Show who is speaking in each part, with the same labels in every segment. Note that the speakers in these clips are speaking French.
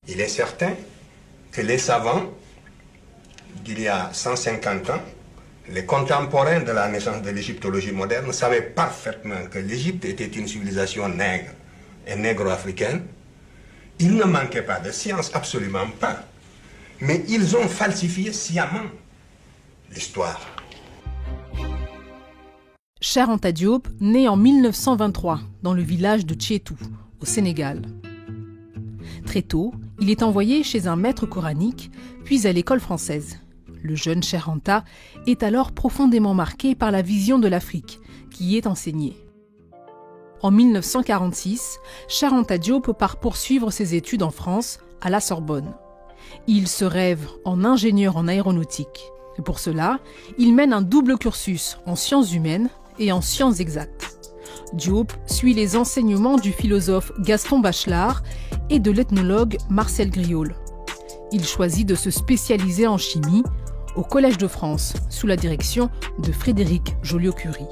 Speaker 1: Il est certain que les savants d'il y a 150 ans, les contemporains de la naissance de l'égyptologie moderne, savaient parfaitement que l'Égypte était une civilisation nègre et négro-africaine. Il ne manquait pas de science, absolument pas. Mais ils ont falsifié sciemment l'histoire.
Speaker 2: Cheikh Anta Diop naît en 1923 dans le village de Tchétou, au Sénégal. Très tôt, il est envoyé chez un maître coranique, puis à l'école française. Le jeune Cheikh Anta est alors profondément marqué par la vision de l'Afrique qui y est enseignée. En 1946, Cheikh Anta Diop part poursuivre ses études en France, à la Sorbonne. Il se rêve en ingénieur en aéronautique. Et pour cela, il mène un double cursus en sciences humaines et en sciences exactes. Diop suit les enseignements du philosophe Gaston Bachelard et de l'ethnologue Marcel Griaule. Il choisit de se spécialiser en chimie au Collège de France, sous la direction de Frédéric Joliot-Curie.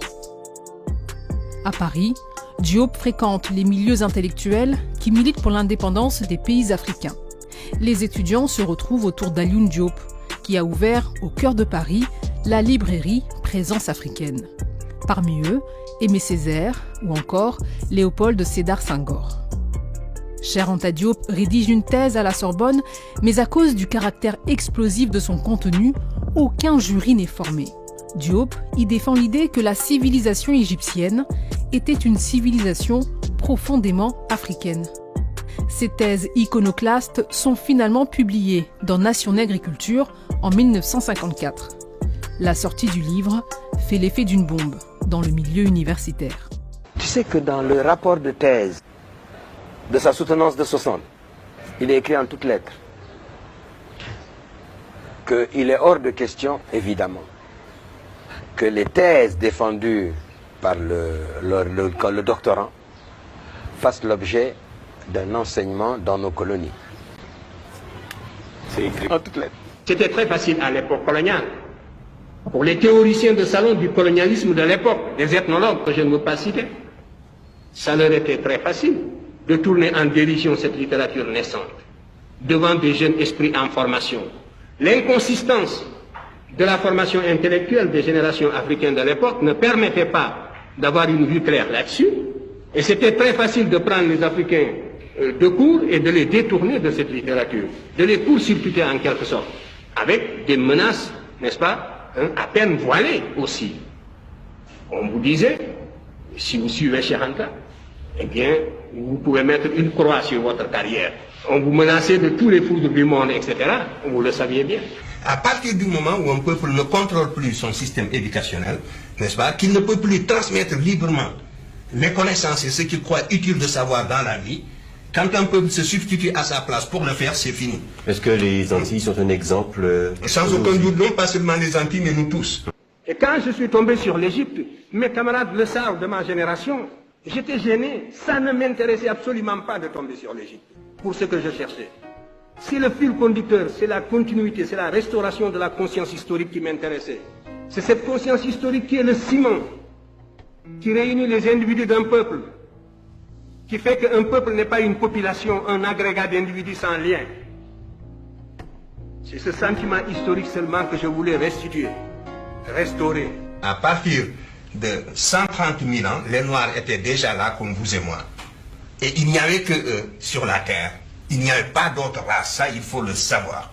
Speaker 2: À Paris, Diop fréquente les milieux intellectuels qui militent pour l'indépendance des pays africains. Les étudiants se retrouvent autour d'Alioune Diop, qui a ouvert au cœur de Paris la librairie Présence africaine. Parmi eux, Aimé Césaire ou encore Léopold Sédar Senghor. Cheikh Anta Diop rédige une thèse à la Sorbonne, mais à cause du caractère explosif de son contenu, aucun jury n'est formé. Diop y défend l'idée que la civilisation égyptienne était une civilisation profondément africaine. Ces thèses iconoclastes sont finalement publiées dans Nation Nègre et Culture en 1954. La sortie du livre fait l'effet d'une bombe dans le milieu universitaire.
Speaker 3: Tu sais que dans le rapport de thèse de sa soutenance de 60, il est écrit en toutes lettres qu'il est hors de question, évidemment, que les thèses défendues par le doctorant fassent l'objet d'un enseignement dans nos colonies. C'est écrit en toutes lettres.
Speaker 4: C'était très facile à l'époque coloniale. Pour les théoriciens de salon du colonialisme de l'époque, les ethnologues que je ne veux pas citer, ça leur était très facile de tourner en dérision cette littérature naissante, devant des jeunes esprits en formation. L'inconsistance de la formation intellectuelle des générations africaines de l'époque ne permettait pas d'avoir une vue claire là-dessus, et c'était très facile de prendre les Africains de court et de les détourner de cette littérature, de les court-circuiter en quelque sorte, avec des menaces, n'est-ce pas, à peine voilées aussi. On vous disait, si vous suivez Cheikh Anta, eh bien, vous pouvez mettre une croix sur votre carrière. On vous menaçait de tous les foudres du monde, etc. Vous le saviez bien.
Speaker 1: À partir du moment où un peuple ne contrôle plus son système éducationnel, n'est-ce pas, qu'il ne peut plus transmettre librement les connaissances et ce qu'il croit utile de savoir dans la vie, quand un peuple se substitue à sa place pour le faire, c'est fini.
Speaker 5: Est-ce que les Antilles sont un exemple
Speaker 1: Sans aucun doute, non pas seulement les Antilles, mais nous tous.
Speaker 4: Et quand je suis tombé sur l'Égypte, mes camarades le savent de ma génération, j'étais gêné. Ça ne m'intéressait absolument pas de tomber sur l'Égypte, pour ce que je cherchais. C'est le fil conducteur, c'est la continuité, c'est la restauration de la conscience historique qui m'intéressait. C'est cette conscience historique qui est le ciment, qui réunit les individus d'un peuple, qui fait qu'un peuple n'est pas une population, un agrégat d'individus sans lien. C'est ce sentiment historique seulement que je voulais restituer, restaurer.
Speaker 1: À partir de 130 000 ans, les Noirs étaient déjà là comme vous et moi. Et il n'y avait que eux sur la terre. Il n'y avait pas d'autres races, ça il faut le savoir.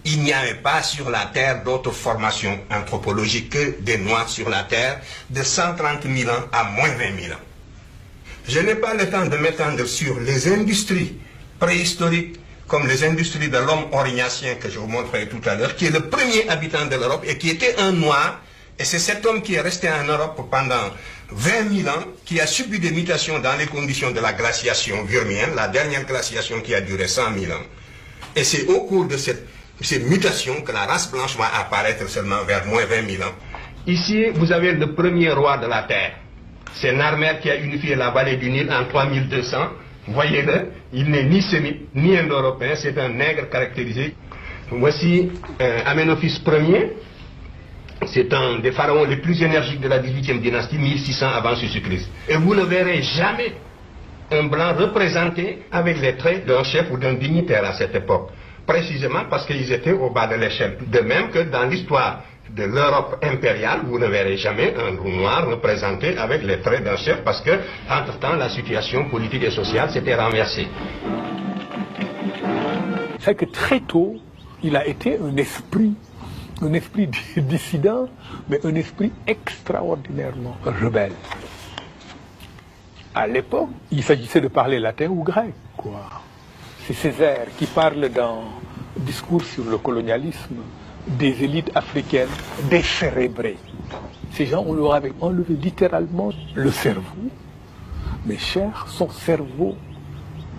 Speaker 1: Il n'y avait pas sur la terre d'autres formations anthropologiques que des Noirs sur la terre de 130 000 ans à moins 20 000 ans. Je n'ai pas le temps de m'étendre sur les industries préhistoriques comme les industries de l'homme aurignacien que je vous montrerai tout à l'heure, qui est le premier habitant de l'Europe et qui était un Noir. Et c'est cet homme qui est resté en Europe pendant 20 000 ans, qui a subi des mutations dans les conditions de la glaciation virmienne, la dernière glaciation qui a duré 100 000 ans. Et c'est au cours de ces mutations que la race blanche va apparaître seulement vers moins 20 000 ans.
Speaker 4: Ici, vous avez le premier roi de la terre. C'est Narmer qui a unifié la vallée du Nil en 3200. Voyez-le, il n'est ni sémite, ni indo-européen, c'est un nègre caractérisé. Voici Aménophis Ier. C'est un des pharaons les plus énergiques de la 18e dynastie, 1600 avant Jésus-Christ. Et vous ne verrez jamais
Speaker 1: un blanc représenté avec les traits d'un chef ou d'un dignitaire à cette époque, précisément parce qu'ils étaient au bas de l'échelle. De même que dans l'histoire de l'Europe impériale, vous ne verrez jamais un loup noir représenté avec les traits d'un chef, parce que, entre-temps, la situation politique et sociale s'était renversée.
Speaker 6: C'est que très tôt, il a été un esprit dissident, mais un esprit extraordinairement rebelle. À l'époque, il s'agissait de parler latin ou grec, quoi. C'est Césaire qui parle dans Discours sur le colonialisme des élites africaines décérébrées. Ces gens, on leur avait enlevé littéralement le cerveau. Mais cher, son cerveau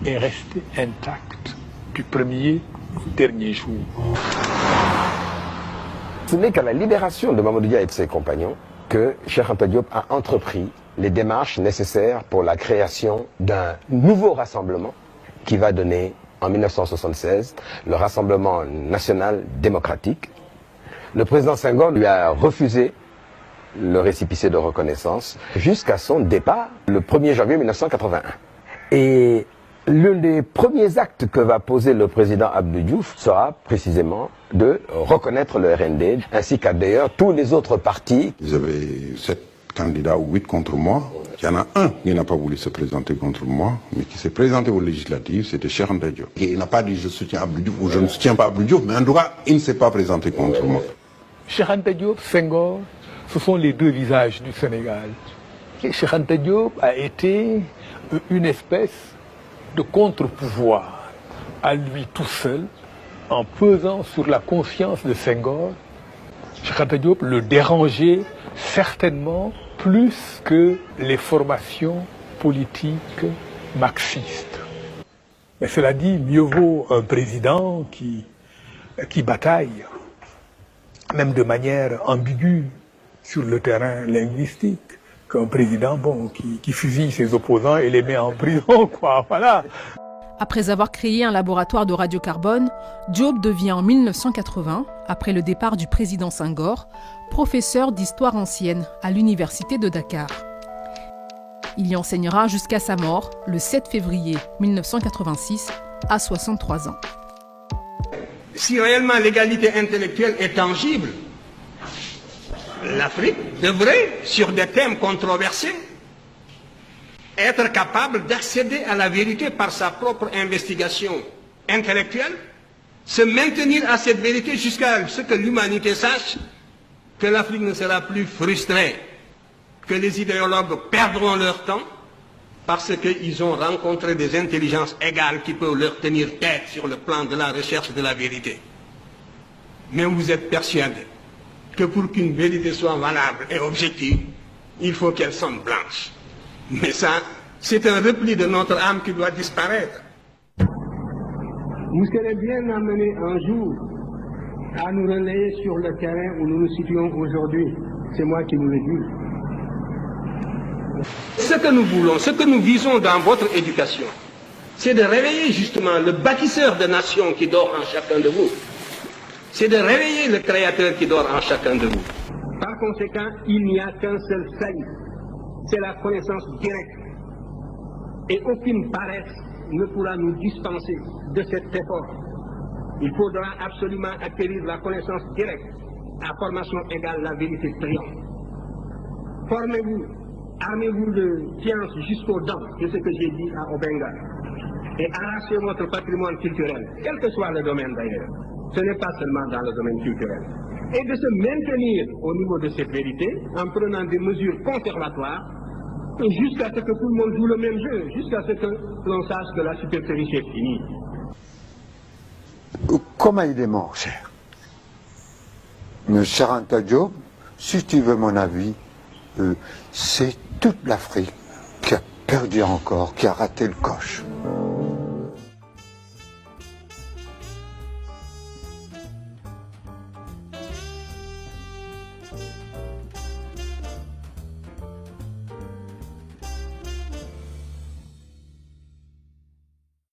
Speaker 6: est resté intact du premier au dernier jour.
Speaker 3: Ce n'est qu'à la libération de Mamadou Dia et de ses compagnons que Cheikh Anta Diop a entrepris les démarches nécessaires pour la création d'un nouveau rassemblement qui va donner en 1976 le Rassemblement national démocratique. Le président Senghor lui a refusé le récépissé de reconnaissance jusqu'à son départ le 1er janvier 1981. Et l'un des premiers actes que va poser le président Abdou Diouf sera précisément de reconnaître le RND, ainsi qu'à d'ailleurs tous les autres partis.
Speaker 7: Ils avaient 7 candidats ou 8 contre moi. Il y en a un qui n'a pas voulu se présenter contre moi, mais qui s'est présenté aux législatives, c'était Cheikh Anta Diop. Et il n'a pas dit je soutiens Abdou Diouf ou je ne soutiens pas Abdou Diouf, mais en tout cas, il ne s'est pas présenté contre moi.
Speaker 6: Cheikh Anta Diop, Senghor, ce sont les deux visages du Sénégal. Et Cheikh Anta Diop a été une espèce de contre-pouvoir à lui tout seul, en pesant sur la conscience de Senghor. Cheikh Anta Diop le dérangeait certainement plus que les formations politiques marxistes. Mais cela dit, mieux vaut un président qui bataille, même de manière ambiguë, sur le terrain linguistique, qu'un président qui fusille ses opposants et les met en prison, quoi, voilà.
Speaker 2: Après avoir créé un laboratoire de radiocarbone, Diop devient en 1980, après le départ du président Senghor, professeur d'histoire ancienne à l'université de Dakar. Il y enseignera jusqu'à sa mort, le 7 février 1986, à 63 ans.
Speaker 1: Si réellement l'égalité intellectuelle est tangible, l'Afrique devrait, sur des thèmes controversés, être capable d'accéder à la vérité par sa propre investigation intellectuelle, se maintenir à cette vérité jusqu'à ce que l'humanité sache que l'Afrique ne sera plus frustrée, que les idéologues perdront leur temps parce qu'ils ont rencontré des intelligences égales qui peuvent leur tenir tête sur le plan de la recherche de la vérité. Mais vous êtes persuadés que pour qu'une vérité soit valable et objective, il faut qu'elle sonne blanche. Mais ça, c'est un repli de notre âme qui doit disparaître.
Speaker 4: Vous serez bien amenés un jour à nous relayer sur le terrain où nous nous situons aujourd'hui. C'est moi qui vous le dis.
Speaker 1: Ce que nous voulons, ce que nous visons dans votre éducation, c'est de réveiller justement le bâtisseur de nations qui dort en chacun de vous. C'est de réveiller le créateur qui dort en chacun de vous.
Speaker 4: Par conséquent, il n'y a qu'un seul salut. C'est la connaissance directe. Et aucune paresse ne pourra nous dispenser de cet effort. Il faudra absolument acquérir la connaissance directe. À formation égale, la vérité triomphe. Formez-vous, armez-vous de science jusqu'aux dents, de ce que j'ai dit à Obenga. Et arrachez votre patrimoine culturel, quel que soit le domaine d'ailleurs. Ce n'est pas seulement dans le domaine culturel. Et de se maintenir au niveau de cette vérité en prenant des mesures conservatoires jusqu'à ce que tout le monde joue le même jeu, jusqu'à ce que l'on sache que la supercherie est finie.
Speaker 8: Comment il est mort, cher? Cheikh Anta Diop, si tu veux mon avis, c'est toute l'Afrique qui a perdu encore, qui a raté le coche.